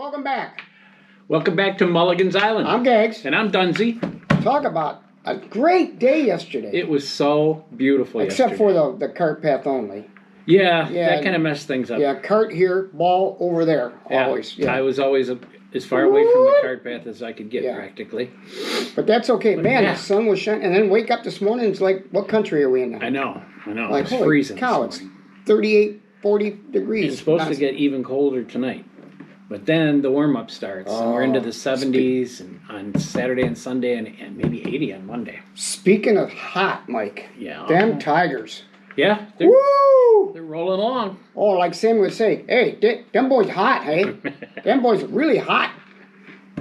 welcome back. Welcome back to Mulligan's Island. I'm Gags. And I'm Dunsey. Talk about a great day yesterday. It was so beautiful Except for the cart path only. Yeah, that kind of messed things up. Yeah, cart here, ball over there, always. Yeah. I was always as far away from the cart path as I could get, practically. But that's okay. Man, the sun was shining. And then wake up this morning, it's like, what country are we in now? I know. Like, it's freezing. Cow, it's 38, 40 degrees. It's supposed to get even colder tonight. But then the warm-up starts, and we're into the 70s and on Saturday and Sunday, and maybe 80 on Monday. Speaking of hot, Mike, them Tigers. Yeah, they're rolling along. Oh, like Sam would say, hey, them boys hot, hey? Them boys really hot.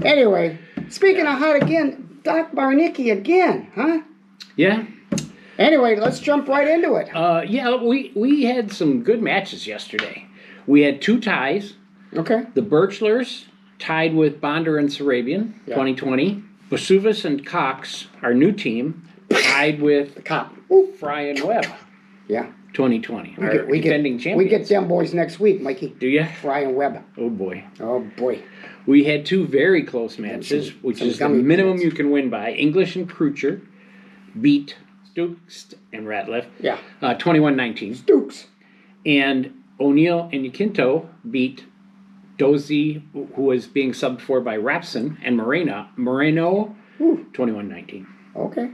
Anyway, speaking of hot again, Doc Barnicki again, huh? Yeah. Anyway, let's jump right into it. We had some good matches yesterday. We had 2 ties. Okay. The Birchlers tied with Bonder and Sarabian, 2020. Vesuvius and Cox, our new team, tied with the Cop. Fry and Webb. Yeah. 2020. We defending champions. We get them boys next week, Mikey. Do you? Fry and Webb. Oh boy. Oh boy. We had 2 very close matches, which is the minimum you can win by. English and Krucher beat Stokes and Ratliff. Yeah. 21-19. Stokes. And O'Neill and Yaquinto beat Dozy, who was being subbed for by Rapson, and Moreno, 21-19. Okay.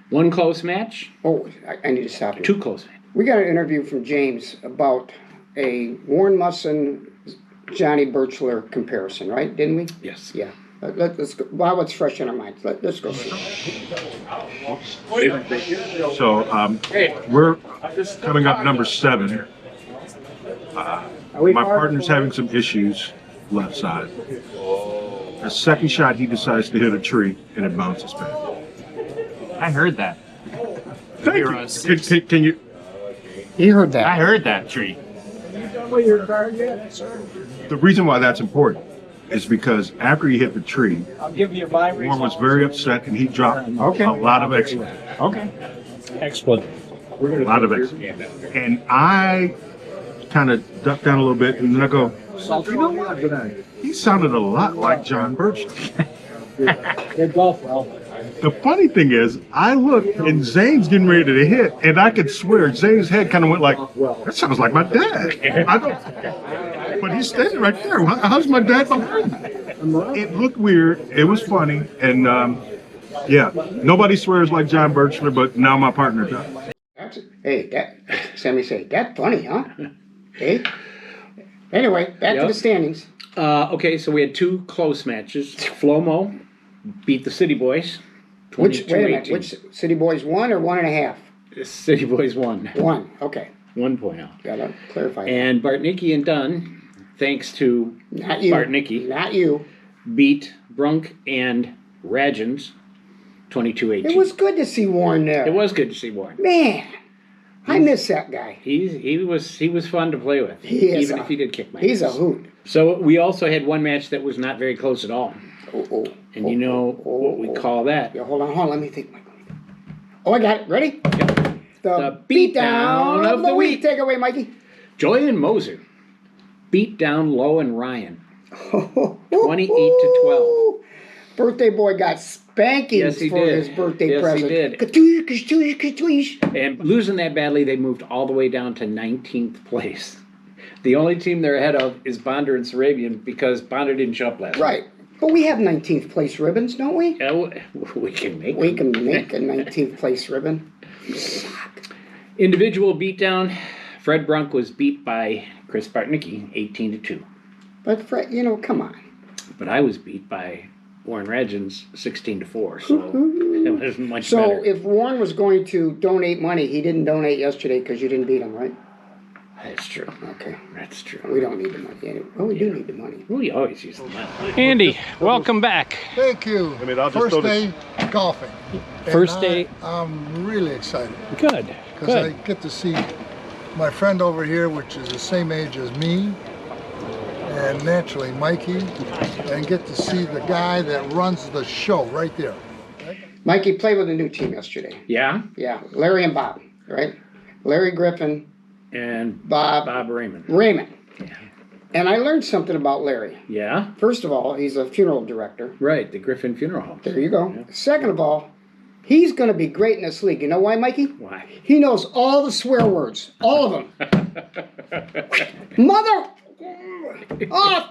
1 close match. Oh, I need to stop you. 2 close matches. We got an interview from James about a Warren Musson, Johnny Birchler comparison, right? Didn't we? Yes. Yeah. Let's go. While it's fresh in our minds, let's go see. So we're coming up number 7. My partner's having some issues left side. The second shot, he decides to hit a tree, and it bounces back. I heard that. Thank you. Can you? He heard that. I heard that tree. The reason why that's important is because after he hit the tree, Warren was very upset, and he dropped a lot of expletives. Okay. Excellent. A lot of expletives. And I kind of ducked down a little bit, and then I go, you know what? He sounded a lot like John Birch. The funny thing is, I looked, and Zane's getting ready to hit, and I could swear Zane's head kind of went like, that sounds like my dad. But he's standing right there. How's my dad behind me? It looked weird. It was funny. And, nobody swears like John Birchler, but now my partner does. Sammy say, that's funny, huh? Hey. Anyway, back to the standings. Okay, so we had 2 close matches. Flomo beat the City Boys. Wait a minute, which City Boys 1 or 1.5? City Boys 1. 1, okay. 1.0. Gotta clarify that. And Bartnicki and Dunn, thanks to Bartnicki, not you, beat Brunk and Radgens 22-18. It was good to see Warren there. It was good to see Warren. Man, I miss that guy. He was fun to play with, even if he did kick my ass. He's a hoot. So we also had 1 match that was not very close at all. And you know what we call that? Yeah, hold on, let me think, Michael. Oh, I got it. Ready? Yep. The beatdown of the week. Take it away, Mikey. Joy and Moser beat down Lowe and Ryan 28-12. Birthday boy got spankings for his birthday present. Yes, he did. And losing that badly, they moved all the way down to 19th place. The only team they're ahead of is Bonder and Sarabian because Bonder didn't show up last night. Right. But we have 19th place ribbons, don't we? Yeah, we can make We can make a 19th place ribbon. Individual beatdown. Fred Brunk was beat by Chris Bartnicki 18-2. But Fred, come on. But I was beat by Warren Radgens 16-4. So it was much better. So if Warren was going to donate money, he didn't donate yesterday because you didn't beat him, right? That's true. Okay. That's true. We don't need the money anyway. Well, we do need the money. We always use the money. Andy, welcome back. Thank you. First day golfing. First day. I'm really excited. Good. Because I get to see my friend over here, which is the same age as me, and naturally Mikey, and get to see the guy that runs the show right there. Mikey played with a new team yesterday. Yeah? Yeah. Larry and Bob, right? Larry Griffin. And Bob Raymond. Raymond. Yeah. And I learned something about Larry. Yeah, First of all, he's a funeral director. right. The Griffin Funeral Home. There you go. Yeah. Second of all, he's going to be great in this league. You know why, Mikey? Why? He knows all the swear words. All of them. Mother! Oh!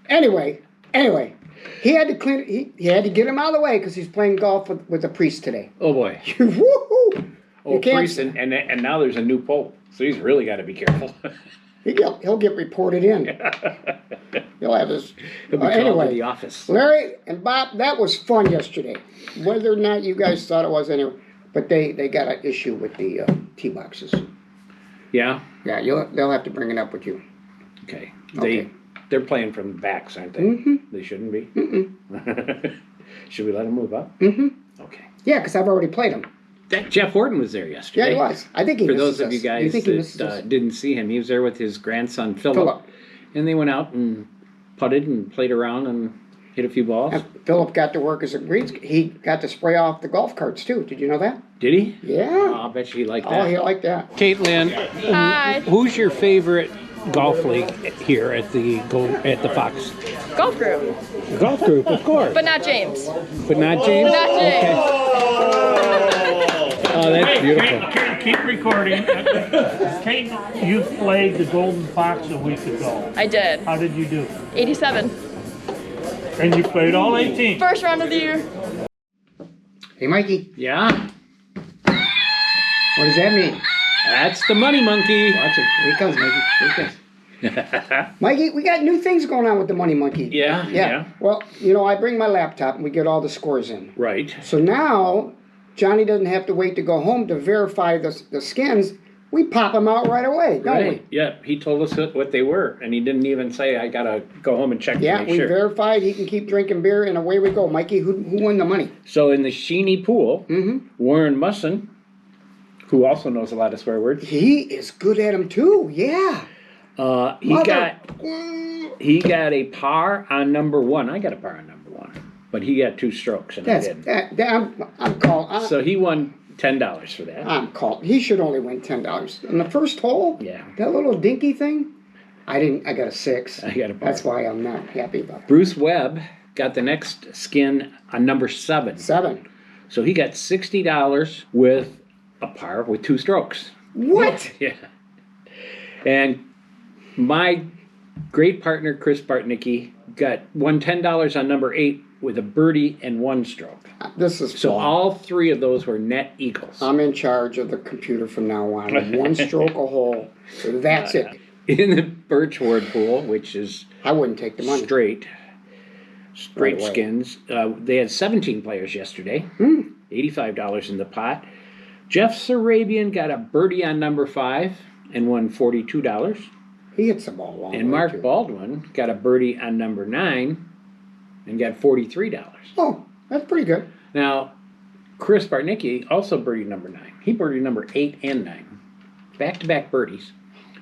Anyway, he had to clean. He had to get him out of the way because he's playing golf with a priest today. Oh boy. Woohoo! Oh, You can't- priest, and now there's a new pope, so he's really got to be careful. He'll get reported in. He'll have his. He'll be called to Anyway, the office. Larry and Bob, that was fun yesterday. Whether or not you guys thought it was anyway, but they got an issue with the tee boxes. Yeah. Yeah, they'll have to bring it up with you. Okay. Okay. They're playing from the backs, aren't they? Mm-hmm. They shouldn't be. Mm-mm. Should we let them move up? Mm-hmm. Okay. Yeah, because I've already played them. Jeff Horton was there yesterday. Yeah, he was. I think he For misses those of us. you guys think he misses us? that didn't see him, he was there with his grandson Philip. Philip, and they went out and putted and played around and hit a few balls. And Philip got to work as a greens. He got to spray off the golf carts too. Did you know that? Did he? Yeah. Oh, I bet you he liked Oh, that. he liked that. Caitlin, Hi. who's your favorite golf league here at the Fox? Golf group, Golf group, of course. but not James. But not James? Not James. Okay. Oh, that's beautiful. Keep recording. Kate, you played the Golden Fox a week ago. I did. How did you do? 87. And you played all 18. First round of the year. Hey, Mikey, Yeah, what does that mean? that's the money monkey. Watch him. Here he comes, Mikey. Here he comes. Mikey, we got new things going on with the Money Monkey. Yeah. Well, I bring my laptop and we get all the scores in. Right. So now, Johnny doesn't have to wait to go home to verify the skins. We pop them out right away, don't Right. Yeah. He told us what they were, and he didn't even say, "I gotta go home and check we? Yeah, to we make sure." verified. He can keep drinking beer, and away we go. Mikey, who won the money? So in the Sheeny pool, Mm-hmm. Warren Musson, who also knows a lot of swear words, He is good at them too. Yeah. he Mother. got a par on number one. I got a par on number one, but he got 2 strokes, and I didn't. I'm called. So he won $10 for that. I'm called. He should only win $10 on the first hole. Yeah. That little dinky thing. I didn't. I got a 6. I got a par. That's why I'm not happy about it. Bruce Webb got the next skin on number 7. 7. So he got $60 with a par with 2 strokes. What? Yeah. And my great partner, Chris Bartnicki, won $10 on number 8 with a birdie and 1 stroke. This is So fun. all 3 of those were net eagles. I'm in charge of the computer from now on. 1 stroke a hole. So that's it. In the Birchwood pool, which is I wouldn't take the money. straight Right away. skins, they had 17 players yesterday. $85 in the pot. Jeff Sarabian got a birdie on number 5 and won $42. He hits the ball long. And way, Mark too. Baldwin got a birdie on number 9 and got $43. Oh, that's pretty good. Now, Chris Bartnicki also birdied number 9. He birdied number 8 and 9. Back-to-back birdies,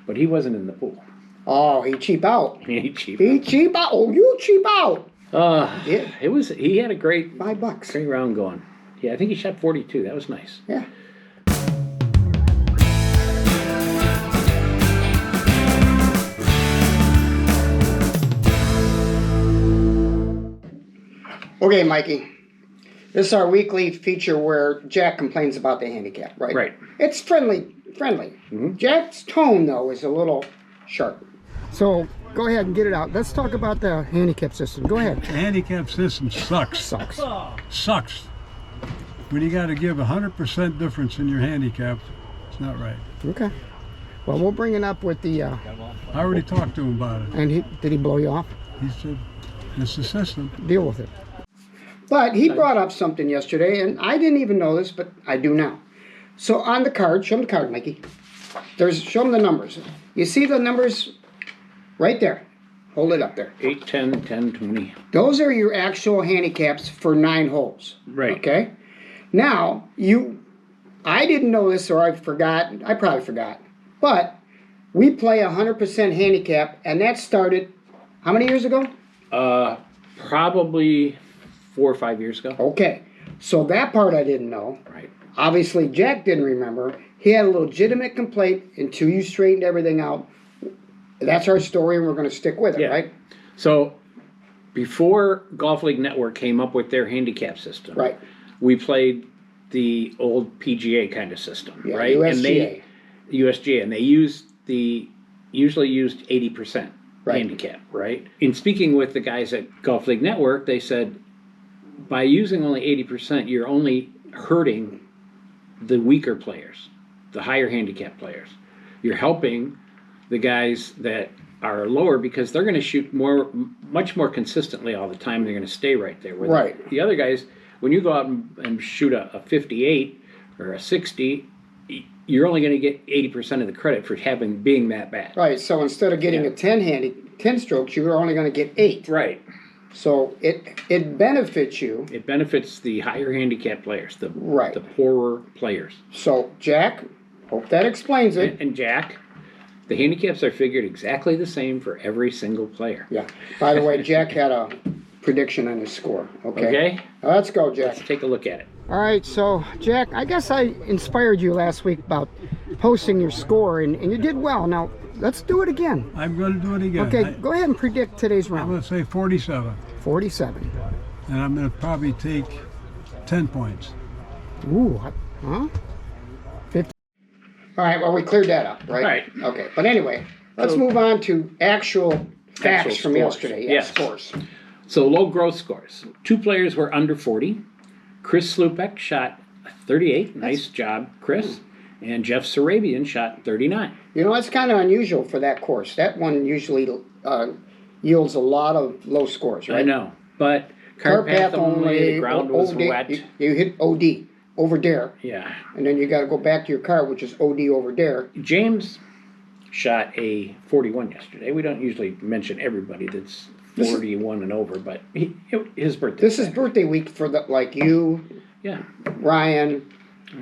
but he wasn't in the pool. Oh, he cheap out. He cheap. He cheap out. Oh, you cheap out. Yeah. He had a great $5. great round going. Yeah, I think he shot 42. That was nice. Yeah. Okay, Mikey. This is our weekly feature where Jack complains about the handicap, right? Right. It's friendly. Jack's tone, though, is a little sharp. So go ahead and get it out. Let's talk about the handicap system. Go ahead. The handicap system sucks. Sucks. Sucks. When you got to give 100% difference in your handicap, it's not right. Okay. Well, we'll bring it up with the. I already talked to him about it. And did he blow you off? He said, it's the system. Deal with it. But he brought up something yesterday, and I didn't even know this, but I do now. So on the card, show him the card, Mikey. Show him the numbers. You see the numbers right there. Hold it up there. 8, 10, 10, 20. Those are your actual handicaps for 9 holes. Right. Okay? Now, I didn't know this, or I forgot. I probably forgot. But we play 100% handicap, and that started how many years ago? Probably 4 or 5 years ago. Okay. So that part I didn't know. Right. Obviously, Jack didn't remember. He had a legitimate complaint until you straightened everything out. That's our story, and we're going to stick with it, Yeah. right? So before Golf League Network came up with their handicap system, Right. we played the old PGA kind of system, Yeah, right? And USGA. USGA, and they usually used 80% Right. handicap, right? In speaking with the guys at Golf League Network, they said by using only 80%, you're only hurting the weaker players, the higher handicap players. You're helping the guys that are lower because they're going to shoot much more consistently all the time. They're going to stay right there. Where Right. The other guys, when you go out and shoot a 58 or a 60, you're only going to get 80% of the credit for being that bad. Right, so instead of getting Yeah. a 10 strokes, you're only going to get 8. Right. So it benefits you. It benefits the higher handicap players, the Right. poorer players. So, Jack, hope that explains it. And Jack, the handicaps are figured exactly the same for every single player. Yeah. By the way, Jack had a prediction on his score. Okay. Okay? Let's go, Jack. Let's take a look at it. All right, so Jack, I guess I inspired you last week about posting your score, and you did well. Now, let's do it again. I'm going to do it again. Okay, go ahead and predict today's I'm round. going to say 47, 47. and I'm going to probably take 10 points. Ooh, huh? 50. All right, well, we cleared that up, right? Right. Okay, but anyway, let's move on to actual facts Actual from scores. yesterday. Yeah, Yes. scores. So low growth scores. 2 players were under 40. Chris Slupek shot 38. Nice job, Chris. And Jeff Sarabian shot 39. You know, that's kind of unusual for that course. That one usually yields a lot of low scores, right? I know. But cart path only, the ground was OD, wet. You hit OD over there, Yeah. and then you got to go back to your car, which is OD over there. James shot a 41 yesterday. We don't usually mention everybody that's 41 and over, but his birthday. This is birthday week for like you, Yeah. Ryan,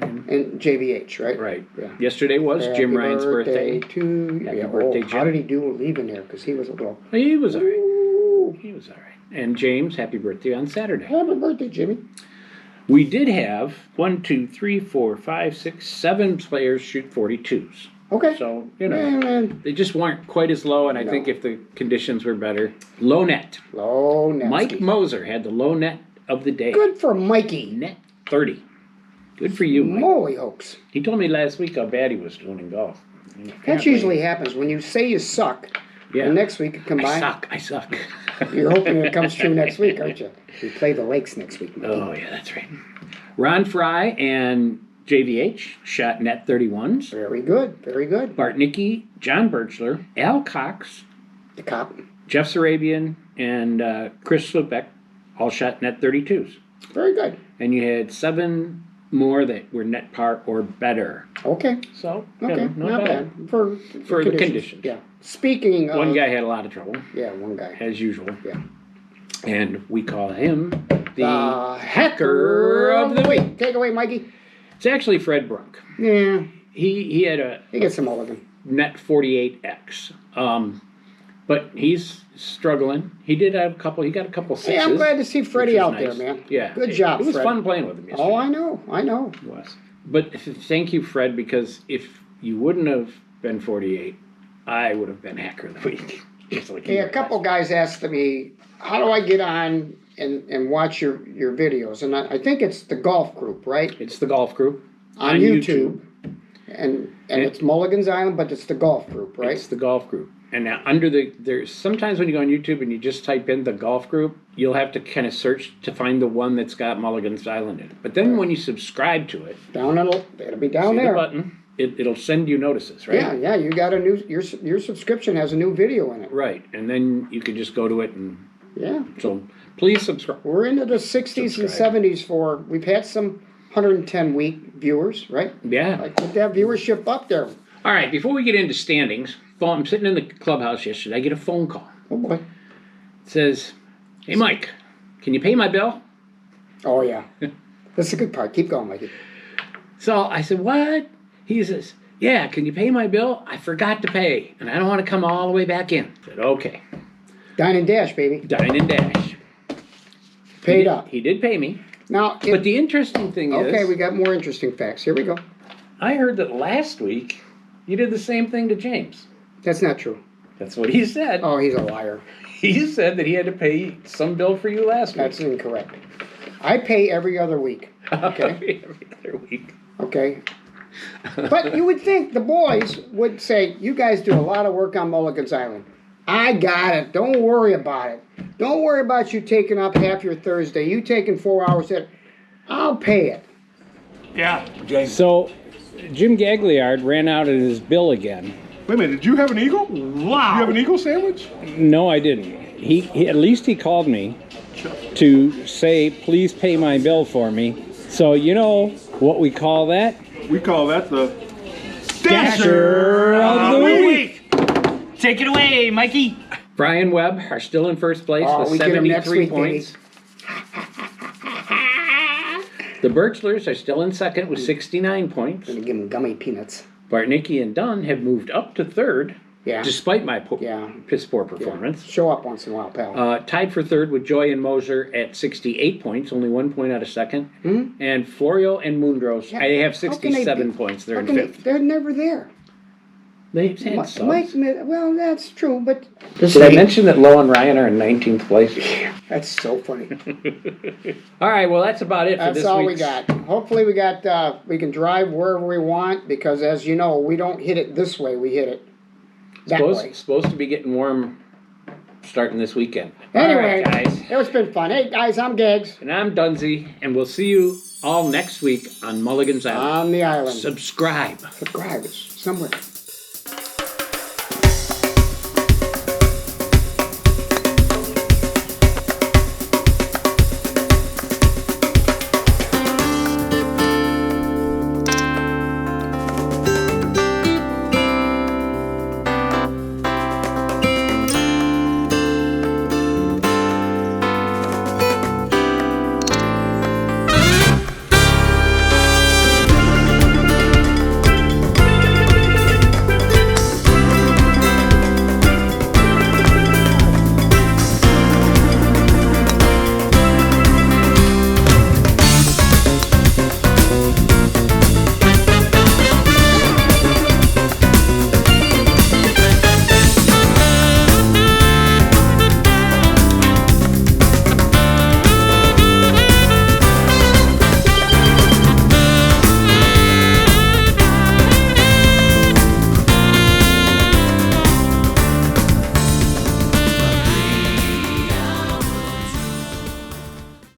and JVH, right? Right. Yeah. Yesterday was Jim Happy Ryan's birthday. to you. Happy Yeah, birthday, How Jim. did he do leaving there? Because he was a little. He was all right. Ooh, He was all right. And James, happy birthday on Saturday. happy birthday, Jimmy. We did have 1, 2, 3, 4, 5, 6, 7 players shoot 42s. Okay. So, Man, they just weren't quite as low, and I think if the conditions were better. Low net. low net. Mike Moser had the low net of the day. Good for Mikey. Net 30. Good for you, Mike. Moly hoax. He told me last week how bad he was doing in golf. That usually happens when you say you suck. Yeah. And next week it comes by. I suck. You're hoping it comes true next week, aren't you? We play the Lakes next week. Mikey. Oh, yeah, that's right. Ron Fry and JVH shot net 31s. Very good. Very good. Bart Nicky, John Birchler, Al Cox, The cop. Jeff Sarabian, and Chris Slupek all shot net 32s. Very good. And you had 7 more that were net par or better. Okay. So, Okay. not bad. For the conditions. Yeah. Speaking of. One guy had a lot of trouble, Yeah, one guy. as usual. Yeah. And we call him the Hacker of the week. Take away, Mikey. It's actually Fred Brunk. Yeah. He had a He gets some Mulligan. net 48x. But he's struggling. He got a couple sixes. Hey, I'm glad to see Freddie which is out nice. there, man. Yeah. Good job, It was Fred. fun playing with him yesterday. Oh, I know. It was. But thank you, Fred, because if you wouldn't have been 48, I would have been Hacker of the Week. Just like Hey, you a were couple last guys asked me, how do I get on and watch your videos? And I think it's the golf group, right? week. It's the golf group. On YouTube. And it's Mulligan's Island, but it's the golf group, right? It's the golf group. And now there's sometimes when you go on YouTube and you just type in the golf group, you'll have to kind of search to find the one that's got Mulligan's Island in it. But then when you subscribe to it, It'll be down see there. the button, it'll send you notices, right? Yeah, you got a new, your subscription has a new video in it. Right. And then you can just go to it and Yeah. so please subscribe. We're into the 60s and 70s we've had some 110 week viewers, right? Yeah. Like, put that viewership up there. All right, before we get into standings, I'm sitting in the clubhouse yesterday. I get a phone call. Oh, boy. It says, "Hey, Mike, can you pay my bill?" Oh, yeah. That's the good part. Keep going, Mikey. So I said, "What?" He says, "Yeah, can you pay my bill? I forgot to pay, and I don't want to come all the way back in." I said, "Okay." Dine and dash, baby. Dine and dash. Paid up. He did pay me. Now, But the interesting thing is, okay, we got more interesting facts. Here we go. I heard that last week you did the same thing to James. That's not true. That's what he said. Oh, he's a liar. He said that he had to pay some bill for you last week. That's incorrect. I pay every other week. Okay. Every other week. Okay. But you would think the boys would say, you guys do a lot of work on Mulligan's Island. I got it. Don't worry about it. Don't worry about you taking up half your Thursday. You taking 4 hours there. I'll pay it. Yeah. So, Jim Gagliard ran out of his bill again. Wait a minute, did you have an eagle? Did Wow. you have an eagle sandwich? No, I didn't. He at least he called me to say, please pay my bill for me. So you know what we call that? We call that the Dasher of the week. Take it away, Mikey. Brian Webb are still in first place Oh, with we get him next 73 week, points. The Birchlers are still in second with 69 points. Gonna give him gummy peanuts. Bartnicki and Dunn have moved up to third, Yeah. despite my Yeah. piss poor performance. Show up once in a while, pal. Tied for third with Joy and Moser at 68 points, only 1 point out of second. And Florio and Mundros, Yeah. they have How can they 67 be- points. They're How in can they- fifth. They're never there. They've had subs. Well, that's true, but Did I mention that Lowe and Ryan are in 19th place? that's so funny. All right, well, that's about it for That's this all week's. we got. Hopefully we can drive wherever we want because as you know, we don't hit it this way, we hit it that way. Supposed to be getting warm starting this weekend. Anyway, All right, guys. it's been fun. Hey guys, I'm Gags And I'm Dunsey, and we'll see you all next week on Mulligan's Island. on the island. Subscribe. Subscribe, it's somewhere.